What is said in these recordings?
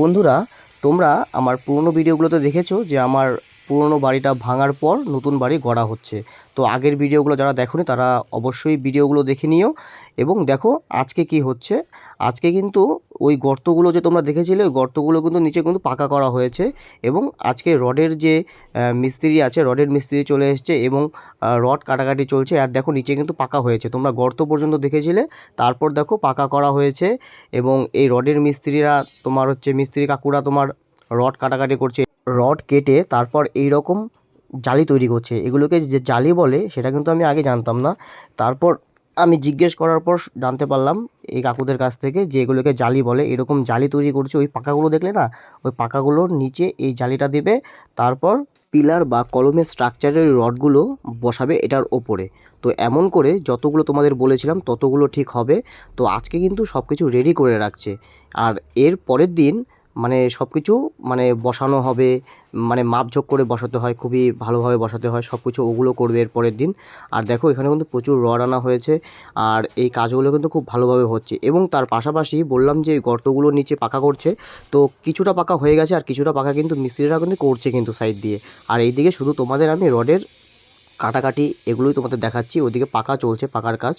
বন্ধুরা, তোমরা আমার পুরনো ভিডিওগুলোতে দেখেছো যে আমার পুরনো বাড়িটা ভাঙার পর নতুন বাড়ি গড়া হচ্ছে। তো আগের ভিডিওগুলো যারা দেখোনি তারা অবশ্যই ভিডিওগুলো দেখে নিও এবং দেখো আজকে কি হচ্ছে। আজকে কিন্তু ওই গর্তগুলো যে তোমরা দেখেছিলে ওই গর্তগুলো কিন্তু নিচে কিন্তু পাকা করা হয়েছে এবং আজকে রডের যে মিস্ত্রি আছে রডের মিস্ত্রি চলে এসেছে এবং রড কাটাকাটি চলছে। আর দেখো নিচে কিন্তু পাকা হয়েছে, তোমরা গর্ত পর্যন্ত দেখেছিলে, তারপর দেখো পাকা করা হয়েছে এবং এই রডের মিস্ত্রিরা তোমার হচ্ছে মিস্ত্রি কাকুরা তোমার রড কাটাকাটি করছে, রড কেটে তারপর এই রকম জালি তৈরি করছে। এগুলোকে যে জালি বলে সেটা কিন্তু আমি আগে জানতাম না। তারপর আমি জিজ্ঞেস করার পর জানতে পারলাম এই কাকুদের কাছ থেকে যে এগুলোকে জালি বলে। এরকম জালি তৈরি করছে, ওই পাকাগুলো দেখলে না, ওই পাকাগুলোর নিচে এই জালিটা দেবে, তারপর পিলার বা কলমের স্ট্রাকচারের রডগুলো বসাবে এটার ওপরে। তো এমন করে যতগুলো তোমাদের বলেছিলাম ততগুলো ঠিক হবে। তো আজকে কিন্তু সব কিছু রেডি করে রাখছে, আর এর পরের দিন মানে সব কিছু মানে বসানো হবে, মানে মাপঝোক করে বসাতে হয়, খুবই ভালোভাবে বসাতে হয় সব কিছু, ওগুলো করবে এর পরের দিন। আর দেখো এখানে কিন্তু প্রচুর রড আনা হয়েছে আর এই কাজগুলো কিন্তু খুব ভালোভাবে হচ্ছে। এবং তার পাশাপাশি বললাম যে এই গর্তগুলোর নিচে পাকা করছে, তো কিছুটা পাকা হয়ে গেছে আর কিছুটা পাকা কিন্তু মিস্ত্রিরা কিন্তু করছে কিন্তু সাইড দিয়ে। আর এইদিকে শুধু তোমাদের আমি রডের কাটাকাটি এগুলোই তোমাদের দেখাচ্ছি, ওদিকে পাকা চলছে, পাকার কাজ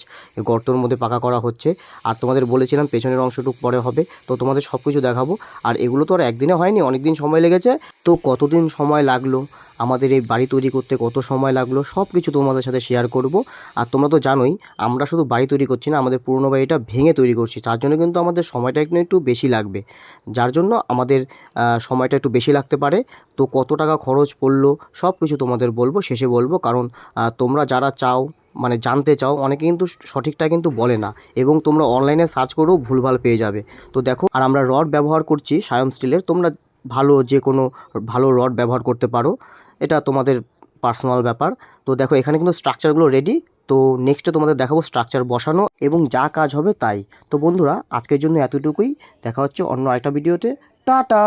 গর্তর মধ্যে পাকা করা হচ্ছে। আর তোমাদের বলেছিলাম পেছনের অংশটুকু পরে হবে, তো তোমাদের সব কিছু দেখাবো। আর এগুলো তো আর একদিনে হয়নি, অনেক দিন সময় লেগেছে। তো কতদিন সময় লাগলো আমাদের এই বাড়ি তৈরি করতে, কত সময় লাগলো, সব কিছু তোমাদের সাথে শেয়ার করব। আর তোমরা তো জানোই আমরা শুধু বাড়ি তৈরি করছি না, আমাদের পুরনো বাড়িটা ভেঙে তৈরি করছি, তার জন্য কিন্তু আমাদের সময়টা একটু বেশি লাগবে, যার জন্য আমাদের সময়টা একটু বেশি লাগতে পারে। তো কত টাকা খরচ পড়লো সব কিছু তোমাদের বলবো, শেষে বলবো, কারণ তোমরা যারা চাও মানে জানতে চাও অনেকে কিন্তু সঠিকটা কিন্তু বলে না এবং তোমরা অনলাইনে সার্চ করেও ভুলভাল পেয়ে যাবে। তো দেখো, আর আমরা রড ব্যবহার করছি সায়ন স্টিলের, তোমরা ভালো যে কোনো ভালো রড ব্যবহার করতে পারো, এটা তোমাদের পার্সোনাল ব্যাপার। তো দেখো এখানে কিন্তু স্ট্রাকচারগুলো রেডি। তো নেক্সটে তোমাদের দেখাবো স্ট্রাকচার বসানো এবং যা কাজ হবে তাই। তো বন্ধুরা, আজকের জন্য এতটুকুই, দেখা হচ্ছে অন্য আরেকটা ভিডিওতে। টাটা।